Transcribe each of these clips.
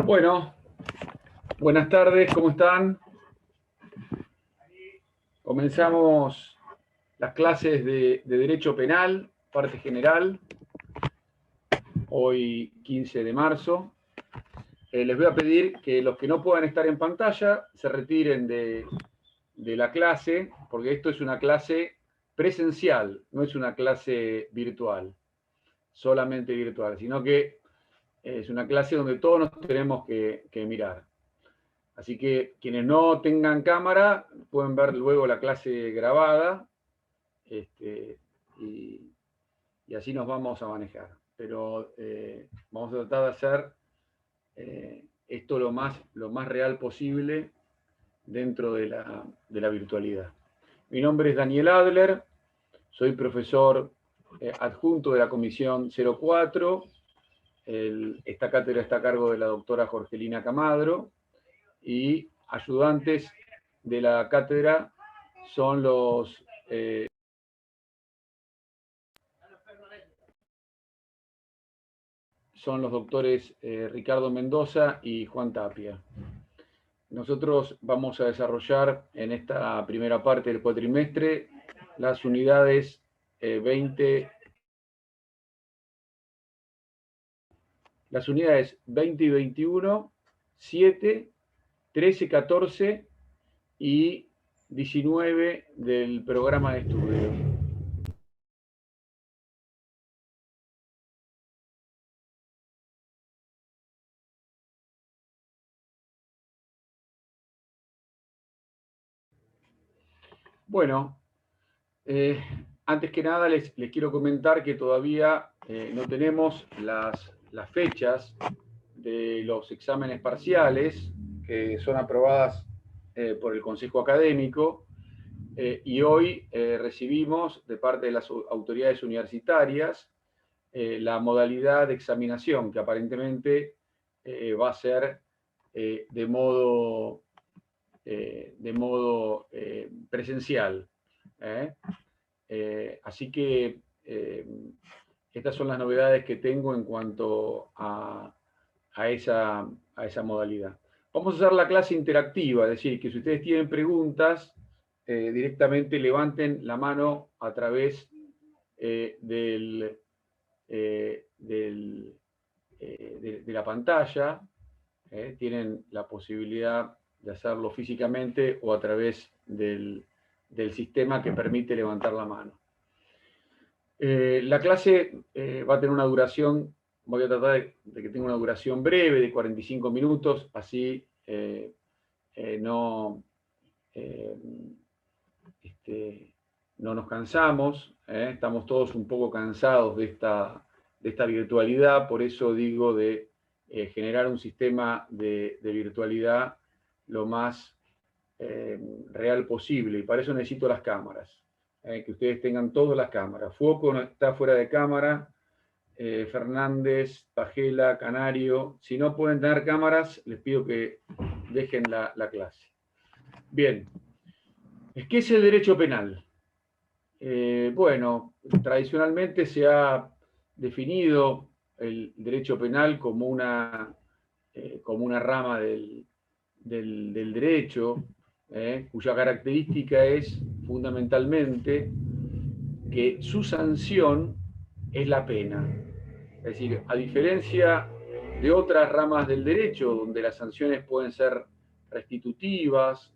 Bueno, buenas tardes, ¿cómo están? Comenzamos las clases de Derecho Penal, parte general, hoy 15 de marzo. Les voy a pedir que los que no puedan estar en pantalla se retiren de la clase, porque esto es una clase presencial, no es una clase virtual, solamente virtual, sino que es una clase donde todos nos tenemos que mirar. Así que quienes no tengan cámara pueden ver luego la clase grabada y así nos vamos a manejar. Pero vamos a tratar de hacer esto lo más real posible dentro de la virtualidad. Mi nombre es Daniel Adler, soy profesor adjunto de la Comisión 04. Esta cátedra está a cargo de la doctora Jorgelina Camadro, y ayudantes de la cátedra son los doctores Ricardo Mendoza y Juan Tapia. Nosotros vamos a desarrollar en esta primera parte del cuatrimestre las unidades 20 y 21, 7, 13, 14 y 19 del programa de estudio. Bueno, antes que nada les quiero comentar que todavía no tenemos las fechas de los exámenes parciales que son aprobadas por el Consejo Académico, y hoy recibimos de parte de las autoridades universitarias la modalidad de examinación, que aparentemente va a ser de modo presencial. Así que estas son las novedades que tengo en cuanto a esa modalidad. Vamos a hacer la clase interactiva, es decir, que si ustedes tienen preguntas, directamente levanten la mano a través de la pantalla. Tienen la posibilidad de hacerlo físicamente o a través del sistema que permite levantar la mano. La clase va a tener una duración, voy a tratar de que tenga una duración breve de 45 minutos, así no nos cansamos. Estamos todos un poco cansados de esta virtualidad, por eso digo de generar un sistema de virtualidad lo más real posible, y para eso necesito las cámaras, que ustedes tengan todas las cámaras. Fuoco no está fuera de cámara, Fernández, Pajela, Canario. Si no pueden tener cámaras, les pido que dejen la clase. Bien, ¿qué es el derecho penal? Bueno, tradicionalmente se ha definido el derecho penal como una rama del derecho, cuya característica es fundamentalmente que su sanción es la pena. Es decir, a diferencia de otras ramas del derecho, donde las sanciones pueden ser restitutivas,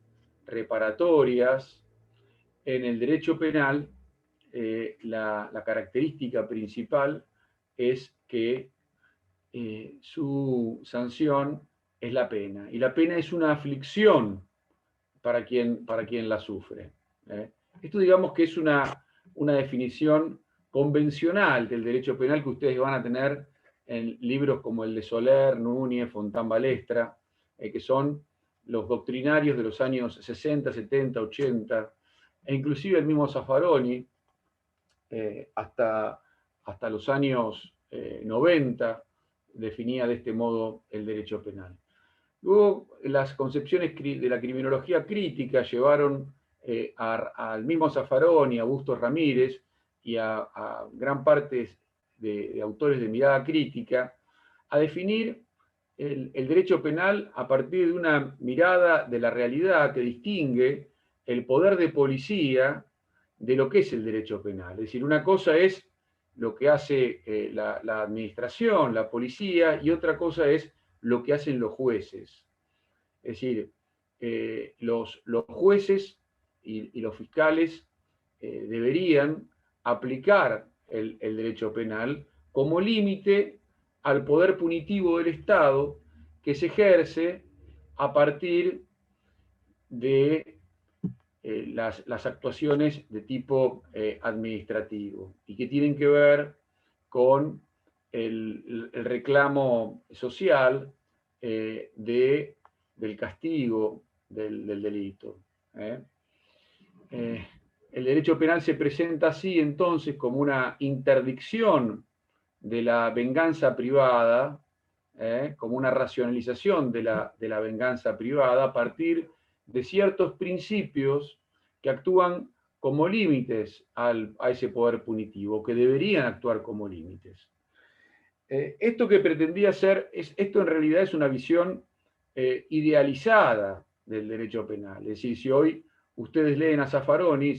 reparatorias, en el derecho penal la característica principal es que su sanción es la pena. Y la pena es una aflicción para quien la sufre. Esto, digamos, que es una definición convencional del derecho penal que ustedes van a tener en libros como el de Soler, Núñez, Fontán Balestra, que son los doctrinarios de los años 60, 70, 80, e inclusive el mismo Zaffaroni, hasta los años 90, definía de este modo el derecho penal. Luego, las concepciones de la criminología crítica llevaron al mismo Zaffaroni, a Bustos Ramírez y a gran parte de autores de mirada crítica a definir el derecho penal a partir de una mirada de la realidad que distingue el poder de policía de lo que es el derecho penal. Es decir, una cosa es lo que hace la administración, la policía, y otra cosa es lo que hacen los jueces. Es decir, los jueces y los fiscales deberían aplicar el derecho penal como límite al poder punitivo del Estado que se ejerce a partir de las actuaciones de tipo administrativo y que tienen que ver con el reclamo social del castigo del delito. El derecho penal se presenta así entonces como una interdicción de la venganza privada, como una racionalización de la venganza privada a partir de ciertos principios que actúan como límites a ese poder punitivo, que deberían actuar como límites. Esto que pretendía ser, esto en realidad es una visión idealizada del derecho penal. Es decir, si hoy ustedes leen a Zaffaroni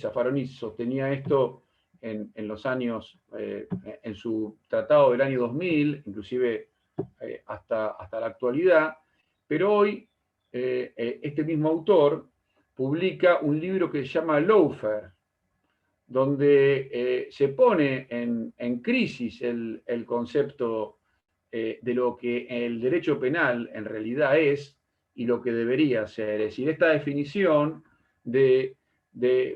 sostenía esto en los años, en su tratado del año 2000, inclusive hasta la actualidad, pero hoy este mismo autor publica un libro que se llama Lawfare, donde se pone en crisis el concepto de lo que el derecho penal en realidad es y lo que debería ser. Es decir, esta definición de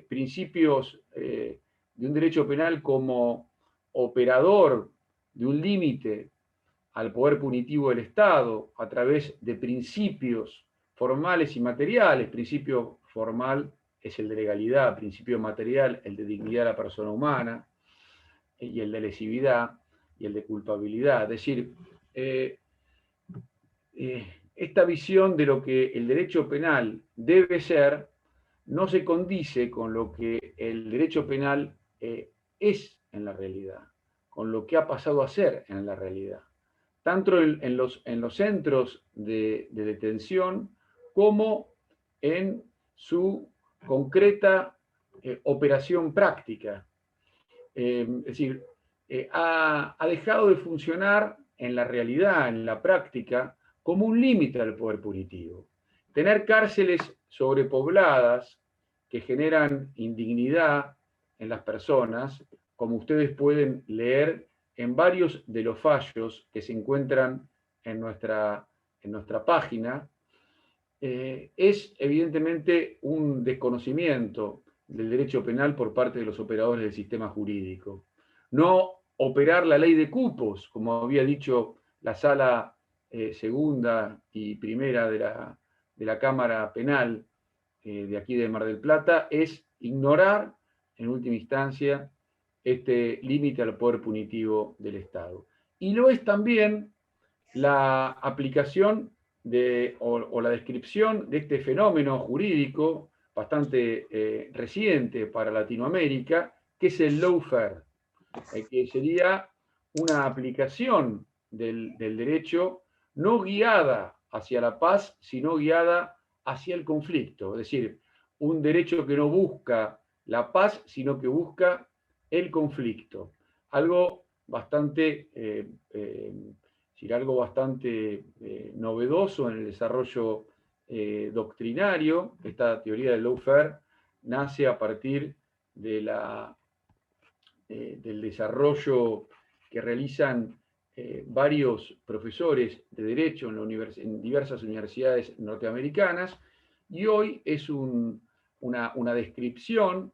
principios de un derecho penal como operador de un límite al poder punitivo del Estado a través de principios formales y materiales. Principio formal es el de legalidad, principio material el de dignidad de la persona humana, y el de lesividad y el de culpabilidad. Es decir, esta visión de lo que el derecho penal debe ser no se condice con lo que el derecho penal es en la realidad, con lo que ha pasado a ser en la realidad, tanto en los centros de detención como en su concreta operación práctica. Es decir, ha dejado de funcionar en la realidad, en la práctica, como un límite al poder punitivo. Tener cárceles sobrepobladas que generan indignidad en las personas, como ustedes pueden leer en varios de los fallos que se encuentran en nuestra página, es evidentemente un desconocimiento del derecho penal por parte de los operadores del sistema jurídico. No operar la ley de cupos, como había dicho la sala segunda y primera de la Cámara Penal de aquí de Mar del Plata, es ignorar, en última instancia, este límite al poder punitivo del Estado. Y lo es también la aplicación o la descripción de este fenómeno jurídico bastante reciente para Latinoamérica, que es el lawfare, que sería una aplicación del derecho no guiada hacia la paz, sino guiada hacia el conflicto. Es decir, un derecho que no busca la paz, sino que busca el conflicto. Algo bastante algo bastante novedoso en el desarrollo doctrinario. Esta teoría del lawfare nace a partir de del desarrollo que realizan varios profesores de Derecho en diversas universidades norteamericanas, y hoy es una descripción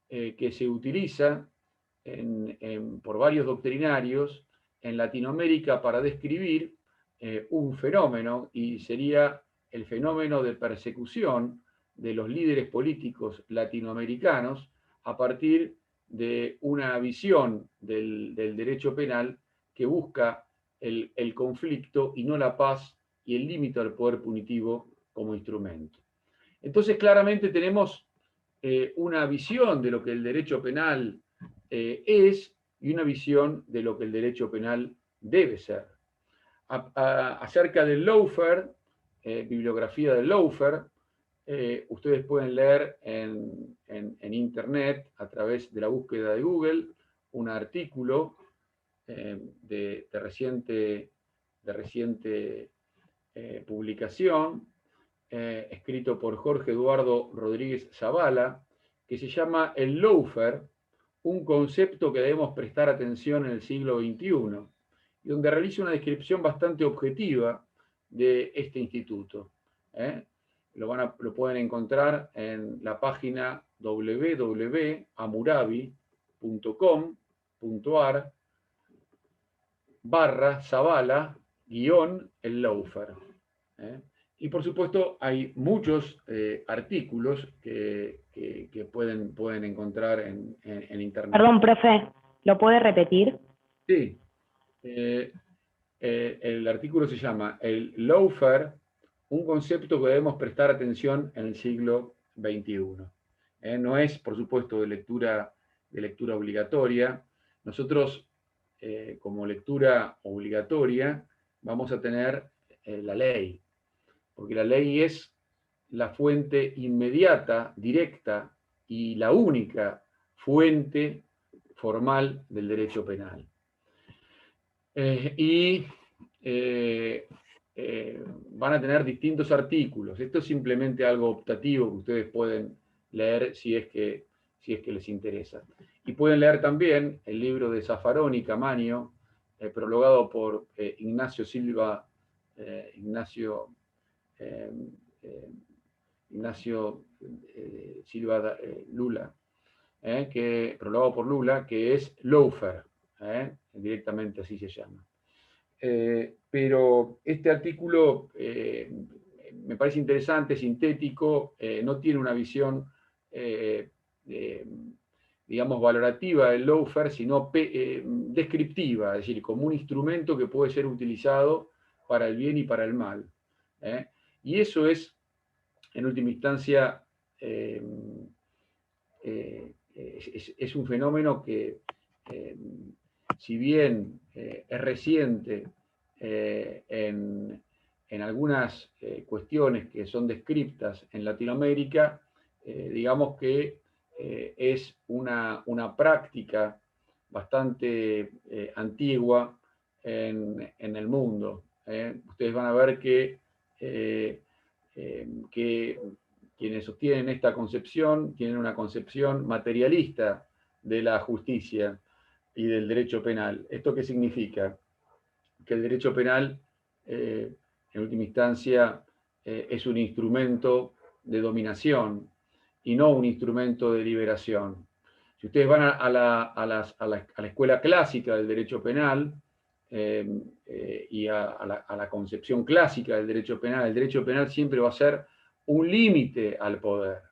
que se utiliza por varios doctrinarios en Latinoamérica para describir un fenómeno, y sería el fenómeno de persecución de los líderes políticos latinoamericanos a partir de una visión del derecho penal que busca el conflicto y no la paz y el límite al poder punitivo como instrumento. Entonces, claramente tenemos una visión de lo que el derecho penal es y una visión de lo que el derecho penal debe ser. Acerca del lawfare, bibliografía del lawfare, ustedes pueden leer en Internet, a través de la búsqueda de Google, un artículo de reciente publicación, escrito por Jorge Eduardo Rodríguez Zavala, que se llama el lawfare, un concepto que debemos prestar atención en el siglo XXI, y donde realiza una descripción bastante objetiva de este instituto. Lo pueden encontrar en la página www.amurabi.com.ar/Zavala-el lawfare. Y por supuesto hay muchos artículos que pueden encontrar en Internet. Perdón, profe, ¿lo puede repetir? Sí. El artículo se llama el lawfare, un concepto que debemos prestar atención en el siglo XXI. No es, por supuesto, de lectura obligatoria. Nosotros, como lectura obligatoria, vamos a tener la ley, porque la ley es la fuente inmediata, directa y la única fuente formal del derecho penal. Van a tener distintos artículos. Esto es simplemente algo optativo que ustedes pueden leer si es que les interesa. Y pueden leer también el libro de Zaffaroni y Camaño, prologado por Ignacio Silva Lula, prologado por Lula, que es lawfare, directamente así se llama. Pero este artículo me parece interesante, sintético, no tiene una visión, digamos, valorativa del lawfare, sino descriptiva, es decir, como un instrumento que puede ser utilizado para el bien y para el mal. Y eso es, en última instancia, es un fenómeno que, si bien es reciente en algunas cuestiones que son descriptas en Latinoamérica, digamos que es una práctica bastante antigua en el mundo. Ustedes van a ver que quienes sostienen esta concepción tienen una concepción materialista de la justicia y del derecho penal. ¿Esto qué significa? Que el derecho penal, en última instancia, es un instrumento de dominación y no un instrumento de liberación. Si ustedes van a la escuela clásica del derecho penal y a la concepción clásica del derecho penal, el derecho penal siempre va a ser un límite al poder.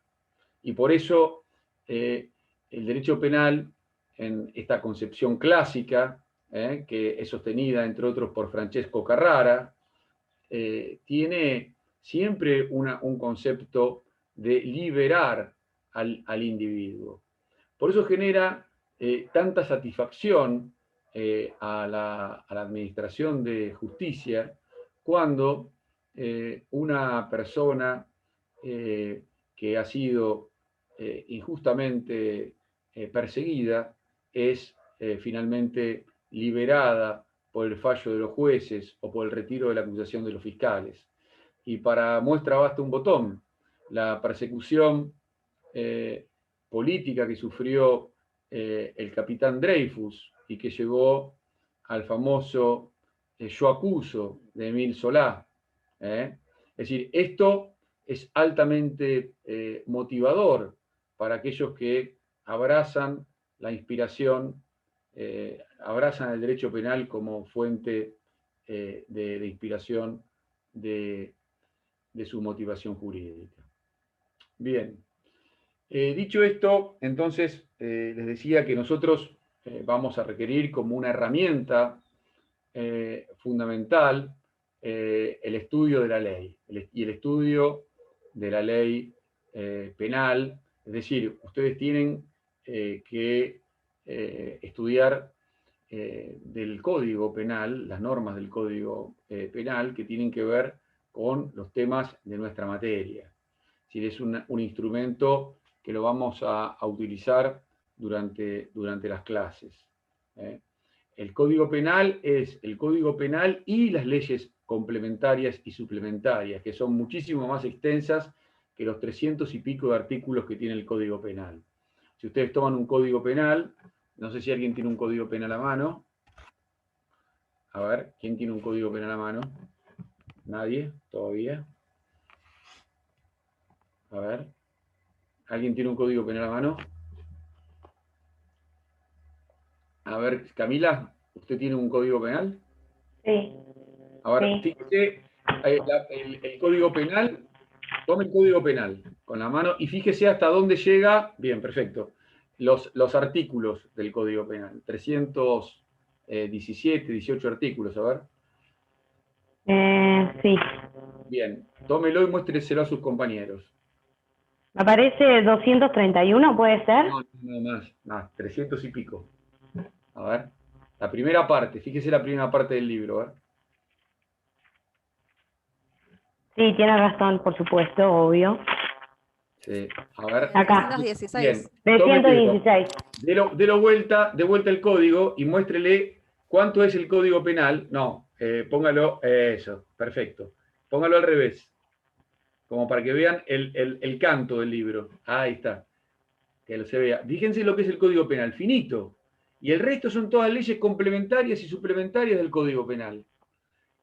Y por eso el derecho penal, en esta concepción clásica, que es sostenida, entre otros, por Francesco Carrara, tiene siempre un concepto de liberar al individuo. Por eso genera tanta satisfacción a la administración de justicia cuando una persona que ha sido injustamente perseguida es finalmente liberada por el fallo de los jueces o por el retiro de la acusación de los fiscales. Y para muestra basta un botón. La persecución política que sufrió el capitán Dreyfus y que llevó al famoso Yo acuso de Émile Zola. Es decir, esto es altamente motivador para aquellos que abrazan la inspiración, abrazan el derecho penal como fuente de inspiración de su motivación jurídica. Bien. Dicho esto, entonces, les decía que nosotros vamos a requerir como una herramienta fundamental el estudio de la ley, y el estudio de la ley penal. Es decir, ustedes tienen que estudiar del Código Penal, las normas del Código Penal que tienen que ver con los temas de nuestra materia. Si es un instrumento que lo vamos a utilizar durante las clases. El Código Penal es el Código Penal y las leyes complementarias y suplementarias, que son muchísimo más extensas que los 300 y pico de artículos que tiene el Código Penal. Si ustedes toman un Código Penal, no sé si alguien tiene un Código Penal a mano. A ver, ¿quién tiene un Código Penal a mano? ¿Nadie? ¿Todavía? A ver. ¿Alguien tiene un Código Penal a mano? A ver, Camila, ¿usted tiene un Código Penal? Sí. A ver, Sí. fíjese el Código Penal, tome el Código Penal con la mano y fíjese hasta dónde llega, bien, perfecto, los artículos del Código Penal, 317, 18 artículos, a ver. Sí. Bien, tómelo y muéstreselo a sus compañeros. Me parece 231, ¿puede ser? No, más, 300 y pico. A ver, la primera parte, fíjese la primera parte del libro, ¿eh? Sí, tiene razón, por supuesto, obvio. Sí. A ver. Acá. 316. Bien, tómelo. 316. Delo vuelta, de vuelta el código y muéstrele cuánto es el código penal. No, póngalo, eso, perfecto. Póngalo al revés, como para que vean el canto del libro. Ahí está, que se vea. Fíjense lo que es el código penal, finito. Y el resto son todas leyes complementarias y suplementarias del código penal.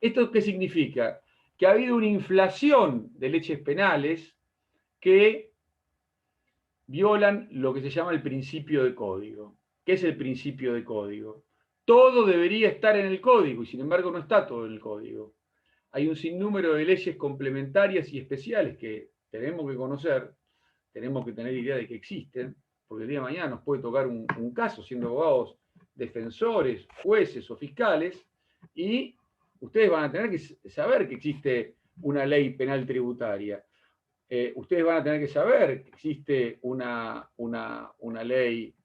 ¿Esto qué significa? Que ha habido una inflación de leyes penales que violan lo que se llama el principio de código. ¿Qué es el principio de código? Todo debería estar en el código y sin embargo no está todo en el código. Hay un sinnúmero de leyes complementarias y especiales que tenemos que conocer, tenemos que tener idea de que existen, porque el día de mañana nos puede tocar un caso siendo abogados defensores, jueces o fiscales, y ustedes van a tener que saber que existe una ley penal tributaria. Ustedes van a tener que saber que existe una ley,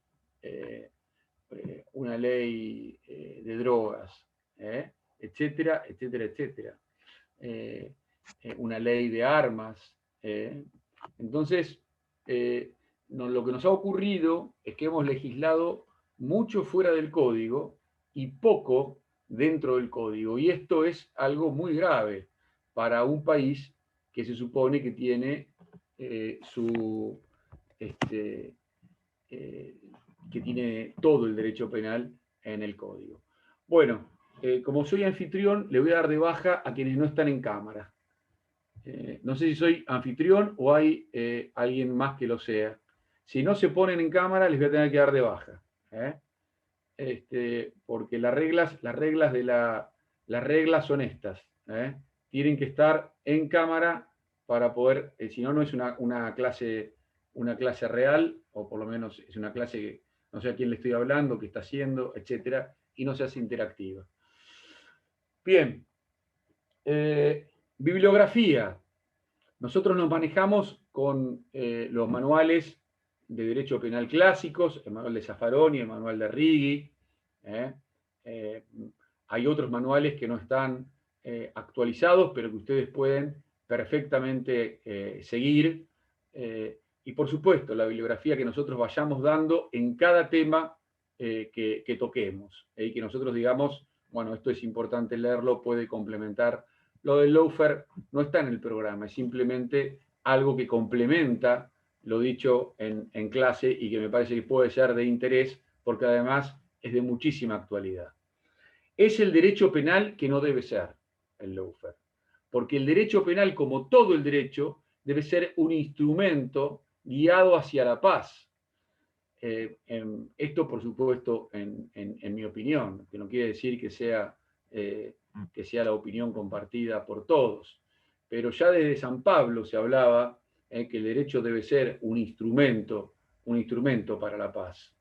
de drogas, etcétera, etcétera, etcétera. Una ley de armas. Entonces, lo que nos ha ocurrido es que hemos legislado mucho fuera del código y poco dentro del código. Y esto es algo muy grave para un país que se supone que tiene que tiene todo el derecho penal en el código. Bueno, como soy anfitrión, le voy a dar de baja a quienes no están en cámara. No sé si soy anfitrión o hay alguien más que lo sea. Si no se ponen en cámara, les voy a tener que dar de baja. Porque las reglas son estas. Tienen que estar en cámara para poder, si no, no es una clase real, o por lo menos es una clase que no sé a quién le estoy hablando, qué está haciendo, etcétera, y no se hace interactiva. Bien. Bibliografía. Nosotros nos manejamos con los manuales de derecho penal clásicos, el manual de Zaffaroni, el manual de Righi. Hay otros manuales que no están actualizados, pero que ustedes pueden perfectamente seguir. Y por supuesto, la bibliografía que nosotros vayamos dando en cada tema que toquemos. Y que nosotros digamos, bueno, esto es importante leerlo, puede complementar. Lo del lawfare no está en el programa, es simplemente algo que complementa lo dicho en clase y que me parece que puede ser de interés porque además es de muchísima actualidad. Es el derecho penal que no debe ser el lawfare, porque el derecho penal, como todo el derecho, debe ser un instrumento guiado hacia la paz. Esto, por supuesto, en mi opinión, que no quiere decir que sea la opinión compartida por todos, pero ya desde San Pablo se hablaba que el derecho debe ser un instrumento para la paz.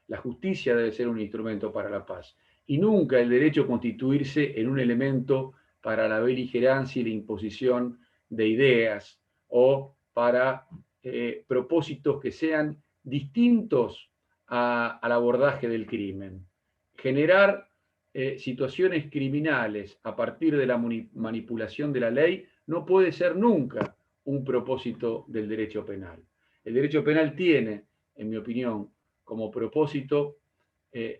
La justicia debe ser un instrumento para la paz. Y nunca el derecho constituirse en un elemento para la beligerancia y la imposición de ideas o para propósitos que sean distintos al abordaje del crimen. generar situaciones criminales a partir de la manipulación de la ley no puede ser nunca un propósito del derecho penal. El derecho penal tiene, en mi opinión, como propósito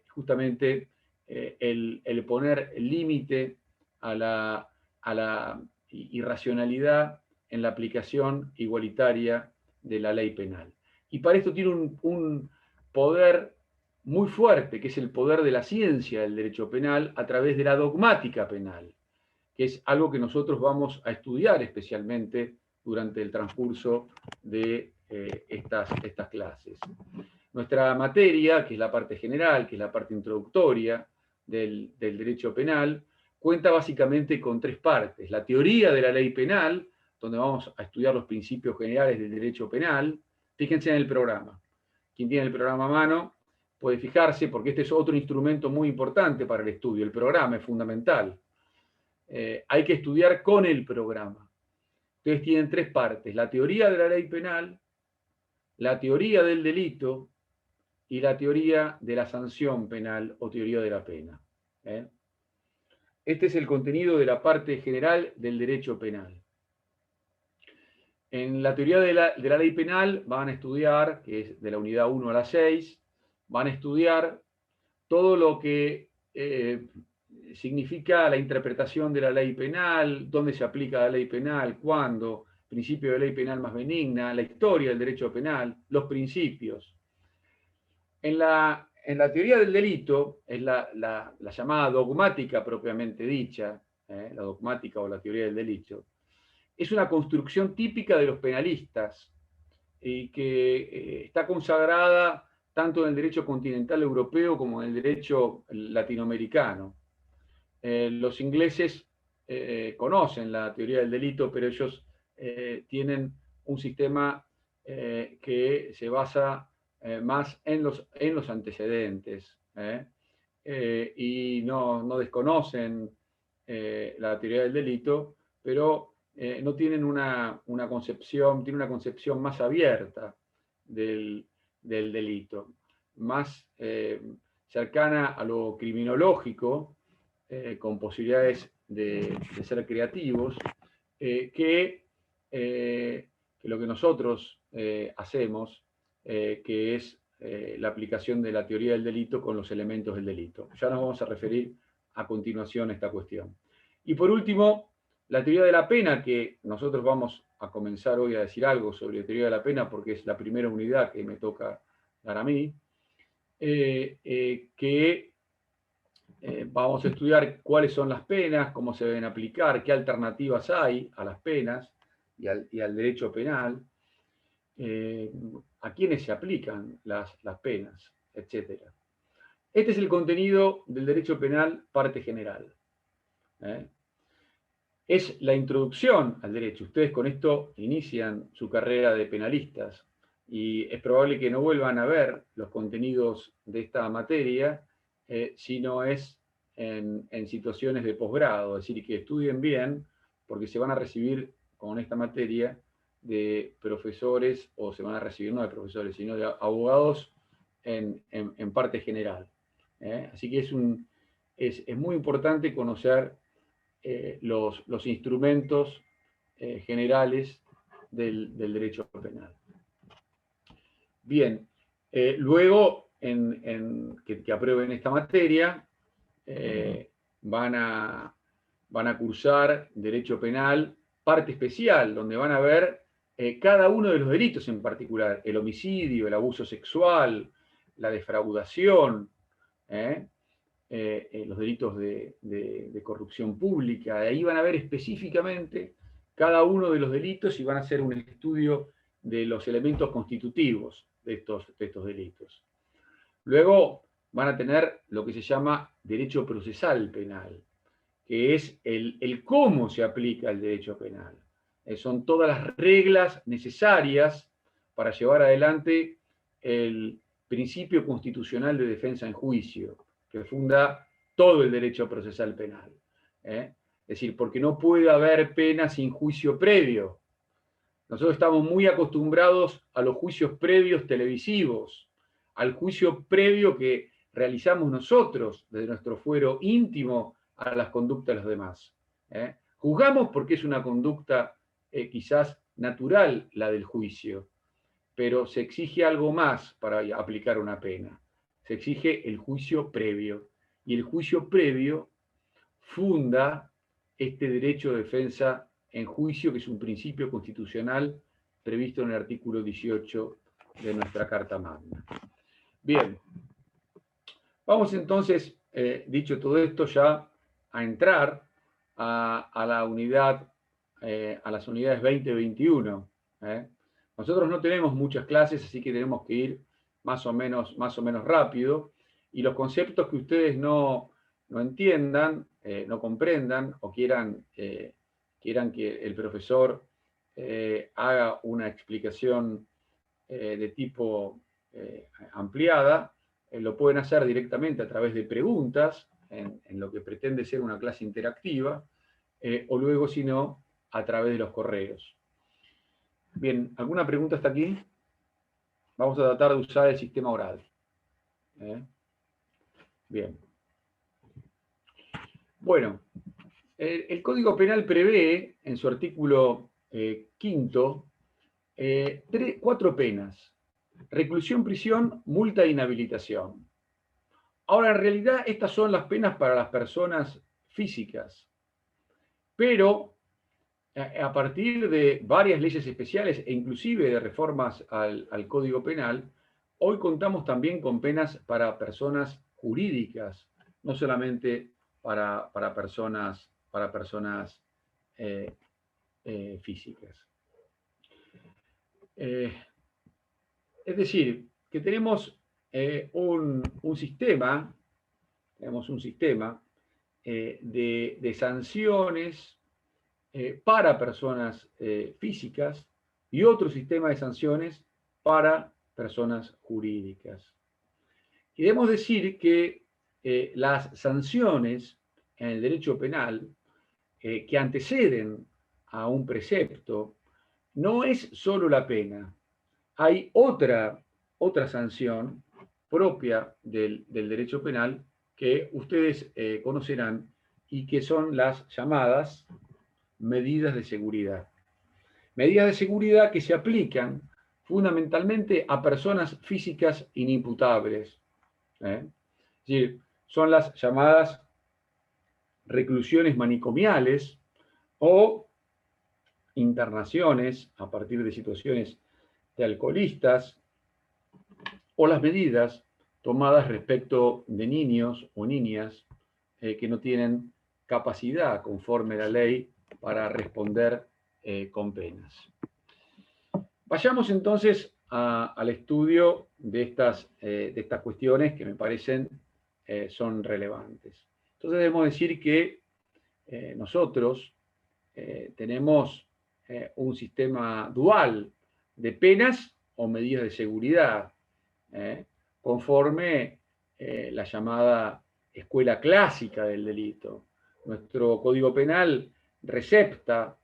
justamente el poner límite a la irracionalidad en la aplicación igualitaria de la ley penal. Y para esto tiene un poder muy fuerte, que es el poder de la ciencia del derecho penal a través de la dogmática penal, que es algo que nosotros vamos a estudiar especialmente durante el transcurso de estas clases. Nuestra materia, que es la parte general, que es la parte introductoria del derecho penal, cuenta básicamente con tres partes. La teoría de la ley penal, donde vamos a estudiar los principios generales del derecho penal. Fíjense en el programa. Quien tiene el programa a mano puede fijarse, porque este es otro instrumento muy importante para el estudio. El programa es fundamental. Hay que estudiar con el programa. Ustedes tienen tres partes: la teoría de la ley penal, la teoría del delito y la teoría de la sanción penal o teoría de la pena. Este es el contenido de la parte general del derecho penal. En la teoría de la ley penal van a estudiar, que es de la unidad 1 a la 6, van a estudiar todo lo que significa la interpretación de la ley penal, dónde se aplica la ley penal, cuándo, principio de ley penal más benigna, la historia del derecho penal, los principios. En la teoría del delito, es la llamada dogmática propiamente dicha, la dogmática o la teoría del delito, es una construcción típica de los penalistas y que está consagrada tanto en el derecho continental europeo como en el derecho latinoamericano. Los ingleses conocen la teoría del delito, pero ellos tienen un sistema que se basa más en los antecedentes y no desconocen la teoría del delito, pero no tienen una concepción más abierta del delito, más cercana a lo criminológico, con posibilidades de ser creativos, que lo que nosotros hacemos, que es la aplicación de la teoría del delito con los elementos del delito. Ya nos vamos a referir a continuación a esta cuestión. Y por último, la teoría de la pena, que nosotros vamos a comenzar hoy a decir algo sobre la teoría de la pena porque es la primera unidad que me toca dar a mí, vamos a estudiar cuáles son las penas, cómo se deben aplicar, qué alternativas hay a las penas y al derecho penal, a quiénes se aplican las penas, etc. Este es el contenido del derecho penal, parte general. Es la introducción al derecho. Ustedes con esto inician su carrera de penalistas y es probable que no vuelvan a ver los contenidos de esta materia si no es en situaciones de posgrado, es decir, que estudien bien porque se van a recibir con esta materia de profesores, o se van a recibir no de profesores, sino de abogados en parte general. Así que es muy importante conocer los instrumentos generales del derecho penal. Bien, luego que aprueben esta materia, van a cursar Derecho Penal, parte especial, donde van a ver cada uno de los delitos en particular: el homicidio, el abuso sexual, la defraudación, los delitos de corrupción pública. Ahí van a ver específicamente cada uno de los delitos y van a hacer un estudio de los elementos constitutivos de estos delitos. Luego van a tener lo que se llama derecho procesal penal, que es el cómo se aplica el derecho penal. Son todas las reglas necesarias para llevar adelante el principio constitucional de defensa en juicio, que funda todo el derecho procesal penal. Es decir, porque no puede haber pena sin juicio previo. Nosotros estamos muy acostumbrados a los juicios previos televisivos, al juicio previo que realizamos nosotros desde nuestro fuero íntimo a las conductas de los demás. Juzgamos porque es una conducta quizás natural la del juicio, pero se exige algo más para aplicar una pena. Se exige el juicio previo. Y el juicio previo funda este derecho de defensa en juicio, que es un principio constitucional previsto en el artículo 18 de nuestra Carta Magna. Bien, vamos entonces, dicho todo esto, ya a entrar a la unidad, a las unidades 20 y 21. Nosotros no tenemos muchas clases, así que tenemos que ir más o menos rápido, y los conceptos que ustedes no entiendan, no comprendan, o quieran que el profesor haga una explicación de tipo ampliada, lo pueden hacer directamente a través de preguntas, en lo que pretende ser una clase interactiva, o luego, si no, a través de los correos. Bien, ¿alguna pregunta hasta aquí? Vamos a tratar de usar el sistema oral. Bien. Bueno, el Código Penal prevé, en su artículo 5º, 4 penas: reclusión, prisión, multa e inhabilitación. Ahora, en realidad, estas son las penas para las personas físicas, pero a partir de varias leyes especiales e inclusive de reformas al Código Penal, hoy contamos también con penas para personas jurídicas, no solamente para personas físicas. Es decir, que tenemos un sistema de sanciones para personas físicas y otro sistema de sanciones para personas jurídicas. Y debemos decir que las sanciones en el derecho penal que anteceden a un precepto no es solo la pena. Hay otra sanción propia del derecho penal que ustedes conocerán y que son las llamadas medidas de seguridad. Medidas de seguridad que se aplican fundamentalmente a personas físicas inimputables. Es decir, son las llamadas reclusiones manicomiales o internaciones a partir de situaciones de alcoholistas, o las medidas tomadas respecto de niños o niñas que no tienen capacidad conforme a la ley para responder con penas. Vayamos entonces al estudio de estas cuestiones que me parecen son relevantes. Entonces debemos decir que nosotros tenemos un sistema dual de penas o medidas de seguridad, conforme la llamada escuela clásica del delito. Nuestro Código Penal recepta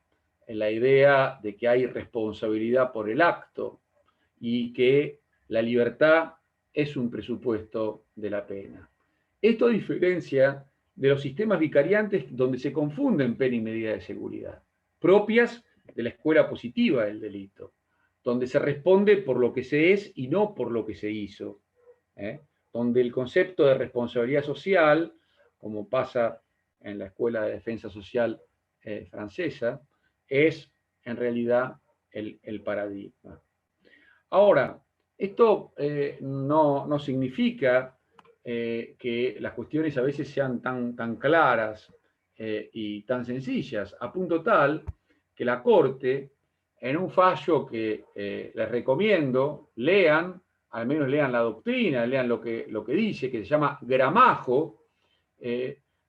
la idea de que hay responsabilidad por el acto y que la libertad es un presupuesto de la pena. Esto a diferencia de los sistemas vicariantes donde se confunden pena y medida de seguridad, propias de la escuela positiva del delito, donde se responde por lo que se es y no por lo que se hizo, donde el concepto de responsabilidad social, como pasa en la Escuela de Defensa Social francesa, es en realidad el paradigma. Ahora, esto no significa que las cuestiones a veces sean tan claras y tan sencillas, a punto tal que la Corte, en un fallo que les recomiendo, lean, al menos lean la doctrina, lean lo que dice, que se llama Gramajo,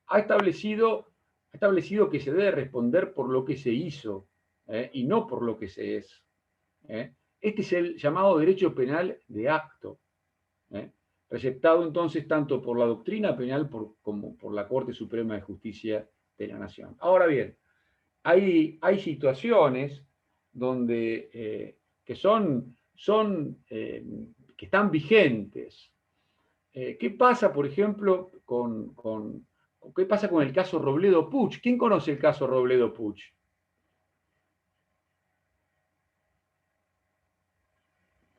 ha establecido que se debe responder por lo que se hizo y no por lo que se es. Este es el llamado derecho penal de acto, receptado entonces tanto por la doctrina penal como por la Corte Suprema de Justicia de la Nación. Ahora bien, hay situaciones donde que están vigentes. ¿Qué pasa, por ejemplo, qué pasa con el caso Robledo Puch? ¿Quién conoce el caso Robledo Puch?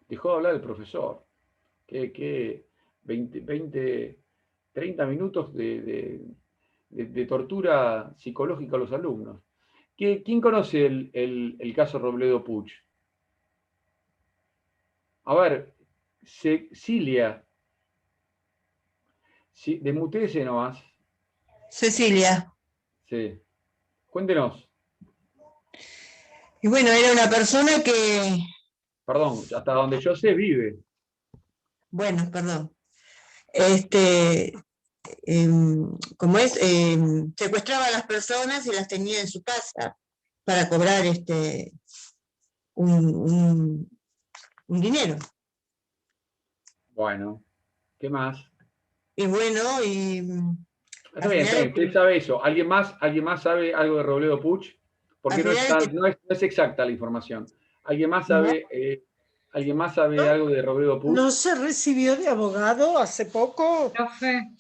Dejó de hablar el profesor. Que 30 minutos de tortura psicológica a los alumnos. ¿Quién conoce el caso Robledo Puch? A ver, Cilia, desmutese nomás. Cecilia. Sí. Cuéntenos. Y bueno, era una persona que, Perdón, hasta donde yo sé vive. bueno, perdón, como es, secuestraba a las personas y las tenía en su casa para cobrar un dinero. Bueno, ¿qué más? Y bueno, y Está al bien, final, usted sabe eso. ¿Alguien más sabe algo de Robledo Puch? al Porque no es, final no es exacta la información. no, ¿Alguien más sabe algo de Robledo Puch? ¿No se recibió de abogado hace poco? Profe,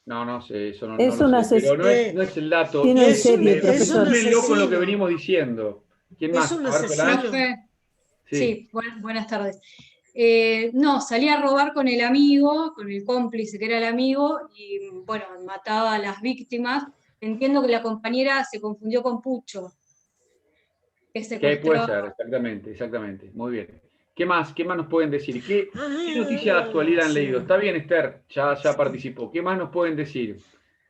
No, no sé, eso no, Es no lo un sé. Pero Eh, no es el dato. asesino en es un, serie, es un profesor. Júzguenlo con lo que asesino. venimos diciendo. ¿Quién Es más? un A ver, Solange. asesino. profe, Sí. sí, buenas tardes. No, salí a robar con el amigo, con el cómplice que era el amigo, y bueno, mataba a las víctimas. Entiendo que la compañera se confundió con Pucho, que ¿Qué puede secuestró. ser? Exactamente, exactamente. Muy bien. ¿Qué más? ¿Qué más nos pueden decir? ¿Qué noticia de Ah, actualidad han sí. leído? Está bien, Esther, ya participó. ¿Qué más nos pueden decir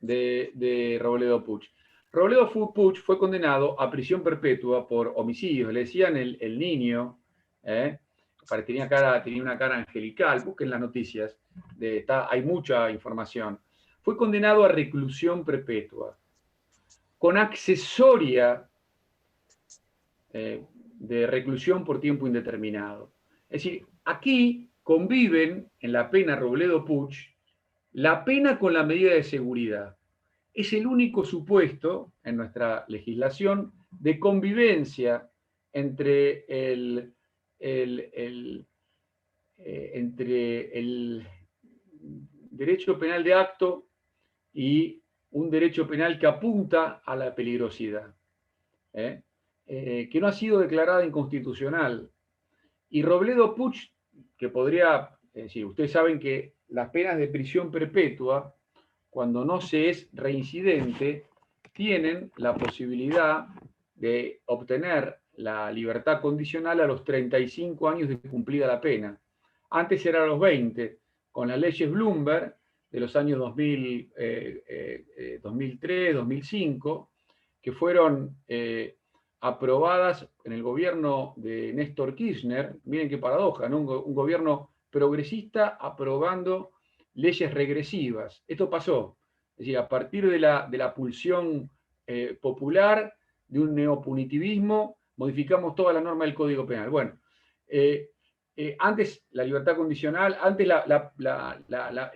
de Robledo Puch? Robledo Puch fue condenado a prisión perpetua por homicidios. Le decían el niño, tenía una cara angelical. Busquen las noticias. Hay mucha información. Fue condenado a reclusión perpetua con accesoria de reclusión por tiempo indeterminado. Es decir, aquí conviven en la pena Robledo Puch la pena con la medida de seguridad. Es el único supuesto en nuestra legislación de convivencia entre entre el derecho penal de acto y un derecho penal que apunta a la peligrosidad. Que no ha sido declarada inconstitucional. Y Robledo Puch, que podría, es decir, ustedes saben que las penas de prisión perpetua, cuando no se es reincidente, tienen la posibilidad de obtener la libertad condicional a los 35 años de cumplida la pena. Antes era a los 20, con las leyes Bloomberg de los años 2003, 2005, que fueron aprobadas en el gobierno de Néstor Kirchner. Miren qué paradoja, ¿no? Un gobierno progresista aprobando leyes regresivas. Esto pasó. Es decir, a partir de la pulsión popular, de un neopunitivismo, modificamos toda la norma del Código Penal. Bueno, antes la libertad condicional, antes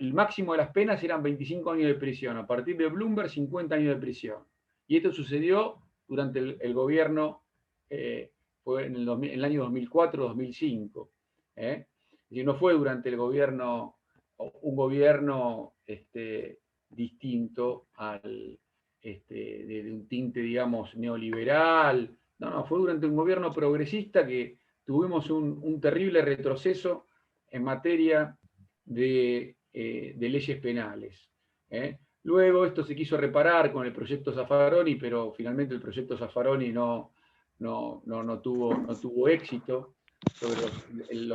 el máximo de las penas eran 25 años de prisión. A partir de Bloomberg, 50 años de prisión. Y esto sucedió durante el gobierno, fue en el año 2004-2005. Es decir, no fue durante el gobierno, un gobierno distinto de un tinte, digamos, neoliberal. No, fue durante un gobierno progresista que tuvimos un terrible retroceso en materia de leyes penales. Luego esto se quiso reparar con el proyecto Zaffaroni, pero finalmente el proyecto Zaffaroni no tuvo éxito sobre el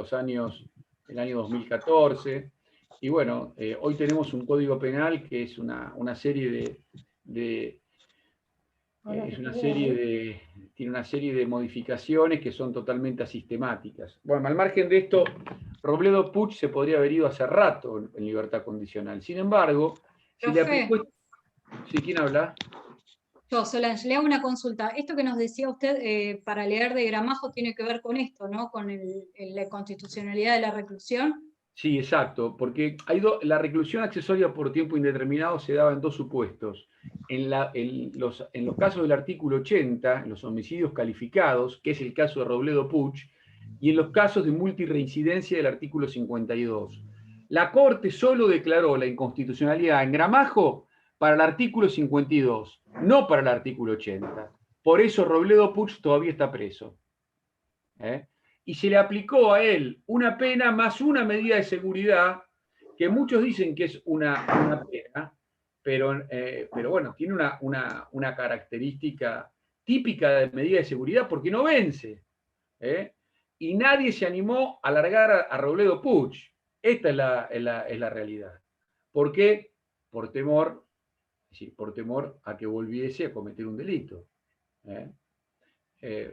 año 2014. Y bueno, hoy tenemos un código penal que es una serie tiene una serie de modificaciones que son totalmente asistemáticas. Bueno, al margen de esto, Robledo Puch se podría haber ido hace rato en libertad condicional. Sin embargo, si le aplicó... ¿Sí, quién habla? Yo, Solange, le hago una consulta. Esto que nos decía usted para leer de Gramajo tiene que ver con esto, ¿no? Con la constitucionalidad de la reclusión. Sí, exacto, porque la reclusión accesoria por tiempo indeterminado se daba en dos supuestos. En los casos del artículo 80, en los homicidios calificados, que es el caso de Robledo Puch, y en los casos de multirreincidencia del artículo 52. La Corte solo declaró la inconstitucionalidad en Gramajo para el artículo 52, no para el artículo 80. Por eso Robledo Puig todavía está preso. Y se le aplicó a él una pena más una medida de seguridad, que muchos dicen que es una pena, pero bueno, tiene una característica típica de medida de seguridad porque no vence. Y nadie se animó a largar a Robledo Puig. Esta es la realidad. ¿Por qué? Por temor a que volviese a cometer un delito.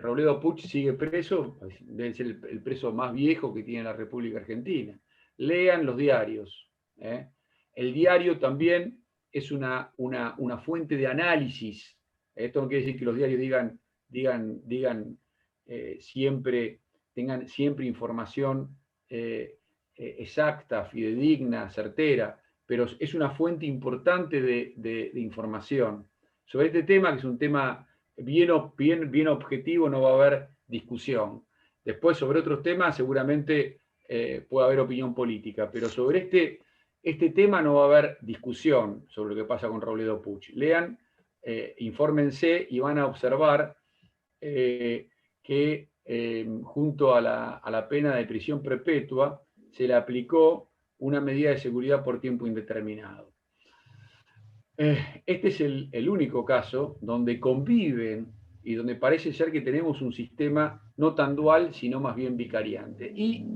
Robledo Puig sigue preso, debe ser el preso más viejo que tiene la República Argentina. Lean los diarios. El diario también es una fuente de análisis. Esto no quiere decir que los diarios digan siempre, tengan siempre información exacta, fidedigna, certera, pero es una fuente importante de información. Sobre este tema, que es un tema bien objetivo, no va a haber discusión. Después, sobre otros temas, seguramente puede haber opinión política, pero sobre este tema no va a haber discusión sobre lo que pasa con Robledo Puig. Lean, infórmense y van a observar que junto a la pena de prisión perpetua se le aplicó una medida de seguridad por tiempo indeterminado. Este es el único caso donde conviven y donde parece ser que tenemos un sistema no tan dual, sino más bien vicariante. Y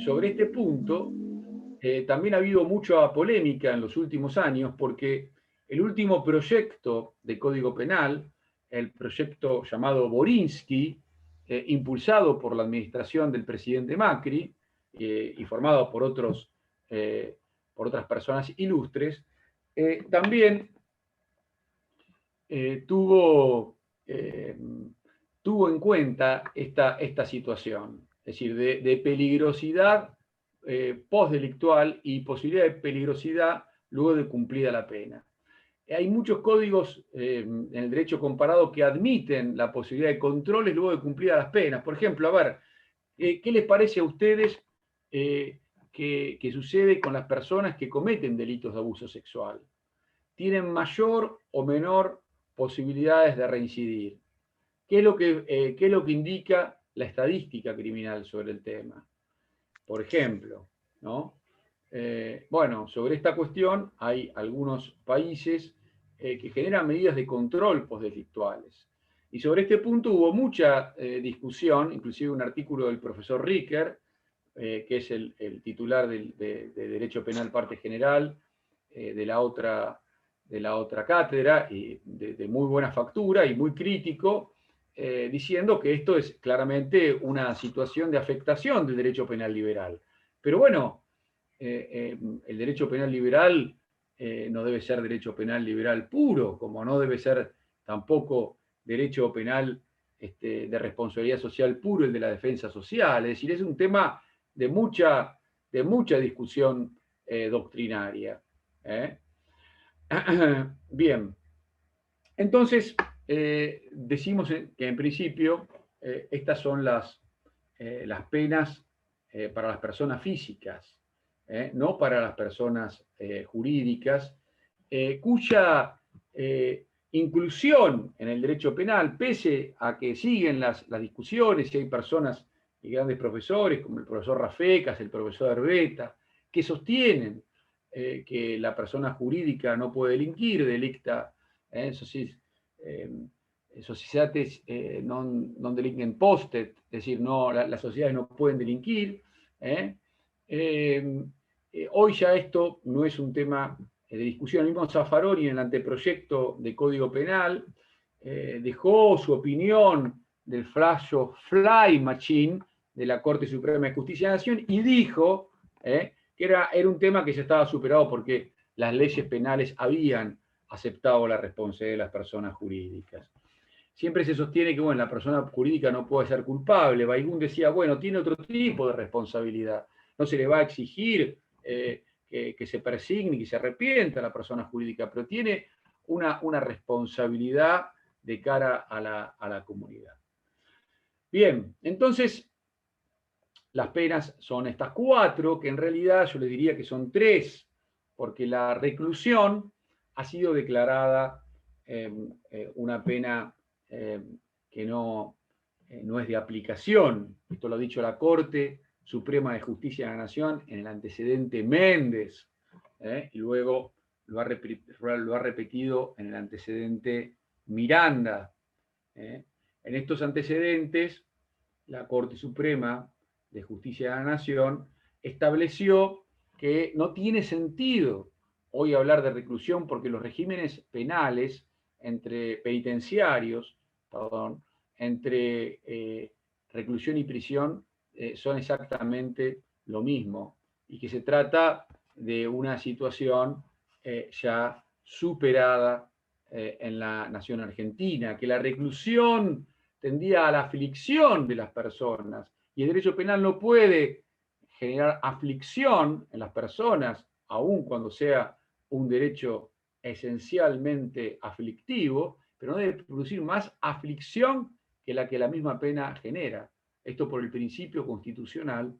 sobre este punto también ha habido mucha polémica en los últimos años porque el último proyecto de Código Penal, el proyecto llamado Borinsky, impulsado por la administración del presidente Macri y formado por otras personas ilustres, también tuvo en cuenta esta situación, es decir, de peligrosidad postdelictual y posibilidad de peligrosidad luego de cumplida la pena. Hay muchos códigos en el derecho comparado que admiten la posibilidad de controles luego de cumplidas las penas. Por ejemplo, a ver, ¿qué les parece a ustedes que sucede con las personas que cometen delitos de abuso sexual? ¿Tienen mayor o menor posibilidades de reincidir? ¿Qué es lo que indica la estadística criminal sobre el tema? Por ejemplo, ¿no? Bueno, sobre esta cuestión hay algunos países que generan medidas de control postdelictuales. Y sobre este punto hubo mucha discusión, inclusive un artículo del profesor Ricker, que es el titular de Derecho Penal Parte General de la otra cátedra, y de muy buena factura y muy crítico, diciendo que esto es claramente una situación de afectación del derecho penal liberal. Pero bueno, el derecho penal liberal no debe ser derecho penal liberal puro, como no debe ser tampoco derecho penal de responsabilidad social puro el de la defensa social. Es decir, es un tema de mucha discusión doctrinaria. Bien, entonces decimos que en principio estas son las penas para las personas físicas, no para las personas jurídicas, cuya inclusión en el derecho penal, pese a que siguen las discusiones, y hay personas y grandes profesores, como el profesor Rafecas, el profesor Herbeta, que sostienen que la persona jurídica no puede delinquir, delicta, societats non delinquent postet, es decir, no, las sociedades no pueden delinquir. Hoy ya esto no es un tema de discusión. El mismo Zaffaroni en el anteproyecto de Código Penal dejó su opinión del fallo Fly Machine de la Corte Suprema de Justicia de la Nación y dijo que era un tema que ya estaba superado porque las leyes penales habían aceptado la responsabilidad de las personas jurídicas. Siempre se sostiene que bueno, la persona jurídica no puede ser culpable. Baigún decía, bueno, tiene otro tipo de responsabilidad. No se le va a exigir que se persigne y que se arrepienta a la persona jurídica, pero tiene una responsabilidad de cara a la comunidad. Bien, entonces, las penas son estas 4, que en realidad yo les diría que son 3, porque la reclusión ha sido declarada una pena que no es de aplicación. Esto lo ha dicho la Corte Suprema de Justicia de la Nación en el antecedente Méndez, y luego lo ha repetido en el antecedente Miranda. En estos antecedentes, la Corte Suprema de Justicia de la Nación estableció que no tiene sentido hoy hablar de reclusión porque los regímenes penales penitenciarios, entre reclusión y prisión son exactamente lo mismo, y que se trata de una situación ya superada en la nación argentina, que la reclusión tendía a la aflicción de las personas, y el derecho penal no puede generar aflicción en las personas, aun cuando sea un derecho esencialmente aflictivo, pero no debe producir más aflicción que la misma pena genera. Esto por el principio constitucional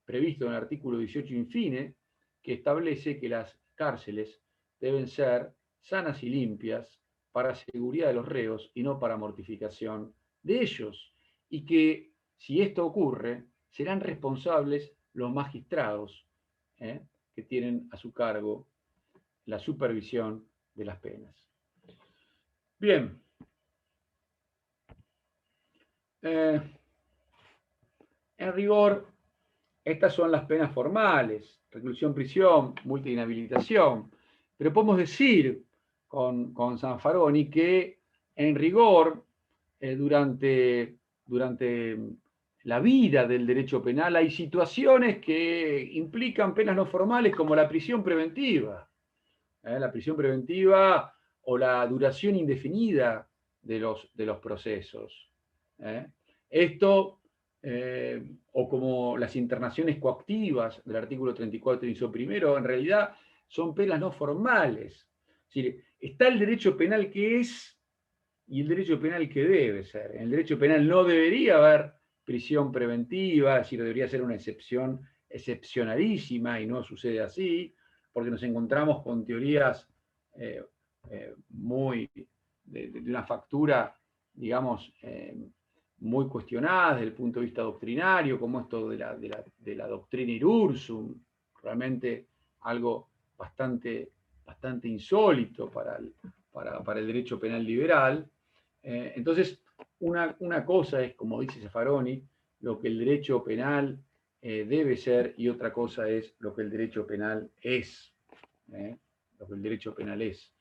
previsto en el artículo 18 infine, que establece que las cárceles deben ser sanas y limpias para seguridad de los reos y no para mortificación de ellos, y que si esto ocurre, serán responsables los magistrados que tienen a su cargo la supervisión de las penas. Bien. En rigor, estas son las penas formales: reclusión, prisión, multa e inhabilitación. Pero podemos decir con Zanfaroni que en rigor, durante la vida del derecho penal hay situaciones que implican penas no formales, como la prisión preventiva. La prisión preventiva o la duración indefinida de los procesos. Esto, o como las internaciones coactivas del artículo 34 inciso primero, en realidad son penas no formales. Es decir, está el derecho penal que es y el derecho penal que debe ser. En el derecho penal no debería haber prisión preventiva, es decir, debería ser una excepción excepcionalísima, y no sucede así, porque nos encontramos con teorías muy de una factura, digamos, muy cuestionadas desde el punto de vista doctrinario, como esto de la doctrina Irursum, realmente algo bastante insólito para el derecho penal liberal. Entonces, una cosa es, como dice Zaffaroni, lo que el derecho penal debe ser, y otra cosa es lo que el derecho penal es. Lo que el derecho penal es.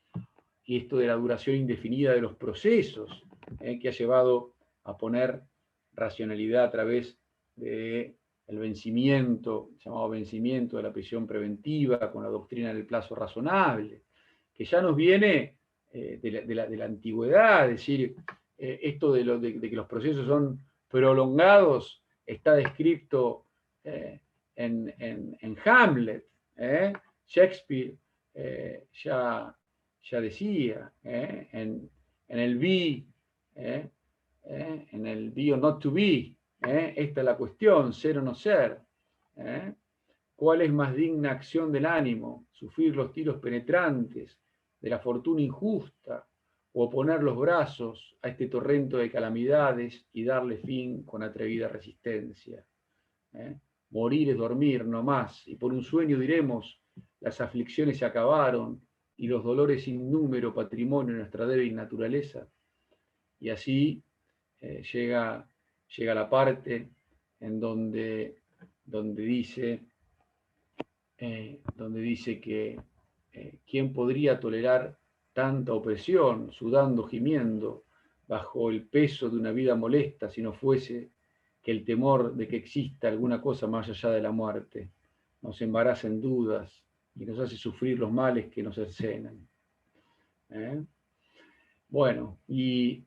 Y esto de la duración indefinida de los procesos, que ha llevado a poner racionalidad a través del vencimiento, llamado vencimiento de la prisión preventiva, con la doctrina del plazo razonable, que ya nos viene de la antigüedad. Es decir, esto de que los procesos son prolongados está descrito en Hamlet. Shakespeare ya decía, en el be, en el be or not to be, esta es la cuestión, ser o no ser. ¿Cuál es más digna acción del ánimo? ¿Sufrir los tiros penetrantes de la fortuna injusta, o poner los brazos a este torrento de calamidades y darle fin con atrevida resistencia? Morir es dormir, no más, y por un sueño diremos: las aflicciones se acabaron y los dolores sin número, patrimonio de nuestra débil naturaleza. Y así llega la parte en donde dice que ¿quién podría tolerar tanta opresión, sudando, gimiendo, bajo el peso de una vida molesta, si no fuese que el temor de que exista alguna cosa más allá de la muerte nos embaraza en dudas y nos hace sufrir los males que nos cercenan? Bueno, y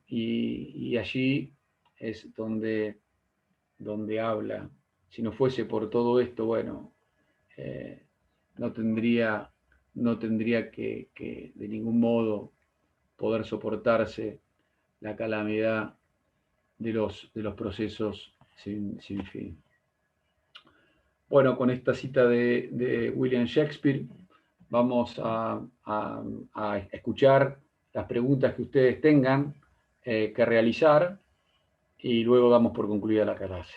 allí es donde habla: si no fuese por todo esto, bueno, no tendría que de ningún modo poder soportarse la calamidad de los procesos sin fin. Bueno, con esta cita de William Shakespeare vamos a escuchar las preguntas que ustedes tengan que realizar y luego damos por concluida la clase.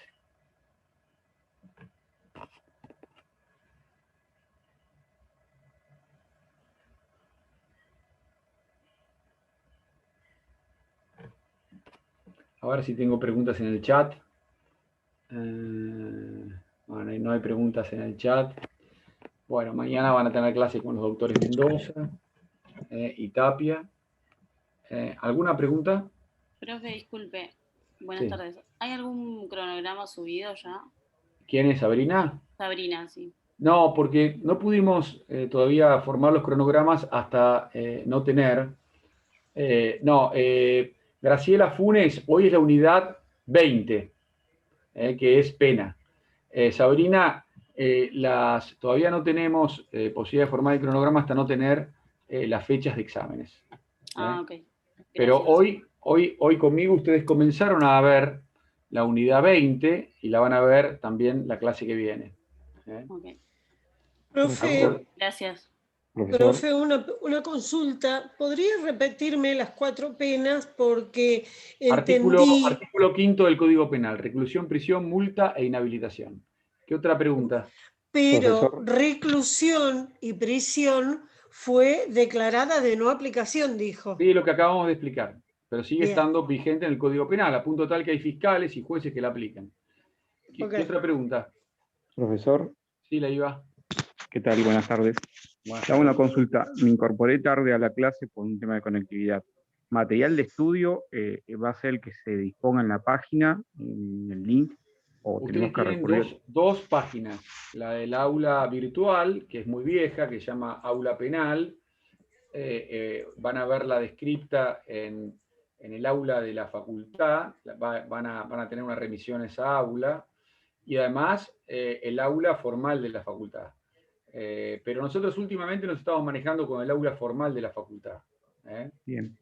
A ver si tengo preguntas en el chat. Bueno, no hay preguntas en el chat. Bueno, mañana van a tener clase con los doctores Mendoza y Tapia. ¿Alguna pregunta? Profe, disculpe. Buenas tardes. ¿Hay algún cronograma subido ya? ¿Quién es, Sabrina? Sabrina, sí. No, porque no pudimos todavía formar los cronogramas hasta no tener. Graciela Funes, hoy es la unidad 20, que es pena. Sabrina, todavía no tenemos posibilidad de formar el cronograma hasta no tener las fechas de exámenes. Ah, ok. Gracias. Pero hoy conmigo ustedes comenzaron a ver la unidad 20 y la van a ver también la clase que viene. Okay. Profe, gracias. profe, una consulta. ¿Podría repetirme las 4 penas? Porque entendí... Artículo 5 del Código Penal, reclusión, prisión, multa e inhabilitación. ¿Qué otra pregunta? Pero reclusión y prisión fue declarada de no aplicación, dijo. Sí, lo que acabamos de explicar, pero sigue Bien. estando vigente en el Código Penal, a punto tal que hay fiscales y jueces que la aplican. ¿Qué otra pregunta? Profesor. Sí, la iba. ¿Qué tal? Buenas tardes. Hago una consulta. Me incorporé tarde a la clase por un tema de conectividad. ¿Material de estudio va a ser el que se disponga en la página, en el link? ¿O Ustedes tenemos que tienen recurrir? dos páginas. La del aula virtual, que es muy vieja, que se llama Aula Penal. Van a ver la descripta en el aula de la facultad. Van a tener una remisión a esa aula. Y además el aula formal de la facultad. Pero nosotros últimamente nos estamos manejando con el aula formal de la facultad. Bien.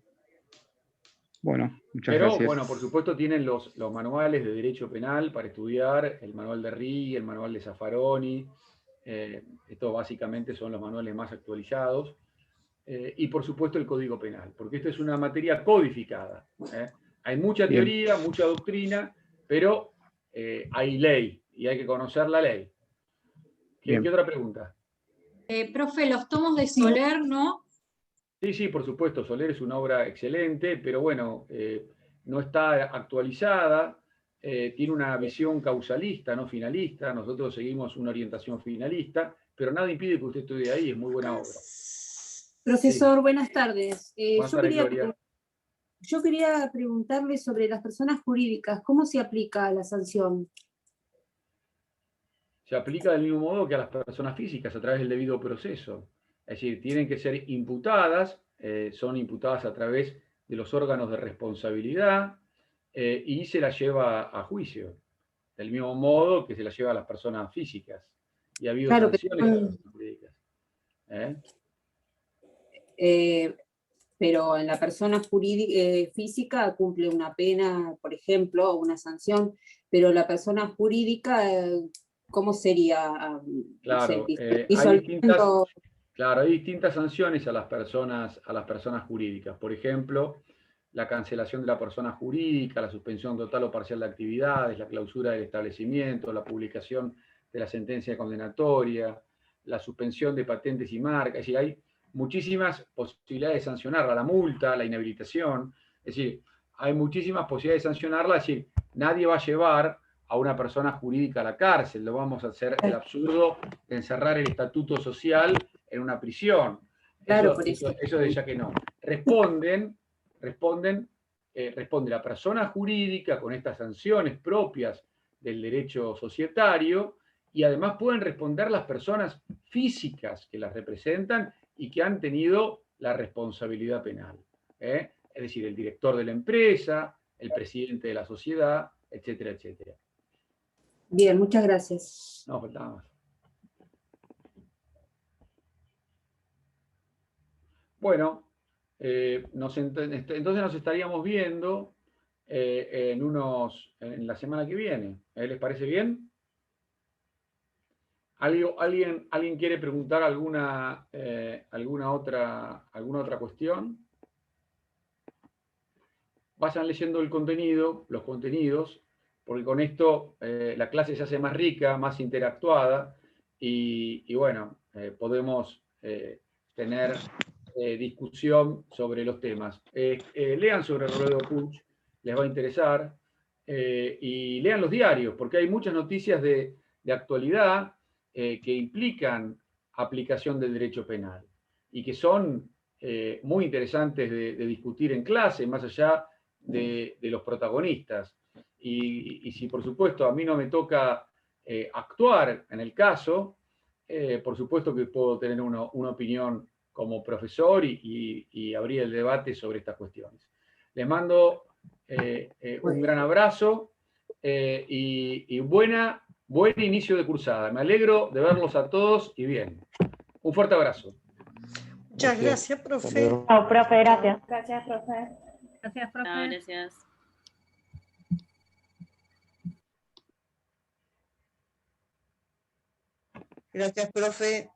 Bueno, muchas gracias. Pero, bueno, por supuesto tienen los manuales de Derecho Penal para estudiar, el manual de Righi, el manual de Zaffaroni. Estos básicamente son los manuales más actualizados. Y, por supuesto, el Código Penal, porque esto es una materia codificada. Hay mucha teoría, mucha doctrina, pero hay ley, y hay que conocer la ley. ¿Qué otra pregunta? Profe, los tomos de Soler, ¿no? Sí, por supuesto, Soler es una obra excelente, pero bueno, no está actualizada, tiene una visión causalista, no finalista, nosotros seguimos una orientación finalista, pero nada impide que usted estudie ahí, es muy buena obra. Profesor, buenas tardes. Buenas tardes, Gloria. Yo quería preguntarle sobre las personas jurídicas, ¿cómo se aplica la sanción? Se aplica del mismo modo que a las personas físicas, a través del debido proceso. Es decir, tienen que ser imputadas, son imputadas a través de los órganos de responsabilidad y se las lleva a juicio. Del mismo modo que se las lleva a las personas físicas. Y ha habido sanciones a las personas jurídicas. Pero en la persona física cumple una pena, por ejemplo, o una sanción, pero la persona jurídica, ¿cómo sería? Claro, hay distintas sanciones a las personas jurídicas. Por ejemplo, la cancelación de la persona jurídica, la suspensión total o parcial de actividades, la clausura del establecimiento, la publicación de la sentencia condenatoria, la suspensión de patentes y marcas. Es decir, hay muchísimas posibilidades de sancionarla, la multa, la inhabilitación. Es decir, hay muchísimas posibilidades de sancionarla. Es decir, nadie va a llevar a una persona jurídica a la cárcel. Lo vamos a hacer el absurdo de encerrar el estatuto social en una prisión. Claro, eso de ya que no. Responde la persona jurídica con estas sanciones propias del derecho societario y además pueden responder las personas físicas que las representan y que han tenido la responsabilidad penal. Es decir, el director de la empresa, el presidente de la sociedad, etcétera, etcétera. Bien, muchas gracias. No, faltaba más. Bueno, entonces nos estaríamos viendo en la semana que viene. ¿Les parece bien? ¿Alguien quiere preguntar alguna otra cuestión? Vayan leyendo el contenido, los contenidos, porque con esto la clase se hace más rica, más interactuada, y bueno, podemos tener discusión sobre los temas. Lean sobre Robledo Puig, les va a interesar, y lean los diarios, porque hay muchas noticias de actualidad que implican aplicación del derecho penal y que son muy interesantes de discutir en clase, más allá de los protagonistas. Y si por supuesto a mí no me toca actuar en el caso, por supuesto que puedo tener una opinión como profesor y abrir el debate sobre estas cuestiones. Les mando un gran abrazo y buen inicio de cursada. Me alegro de verlos a todos y bien. Un fuerte abrazo. Muchas gracias, profe. Chao, profe, gracias. Gracias, profe. Gracias, profe. No, gracias. Gracias, profe.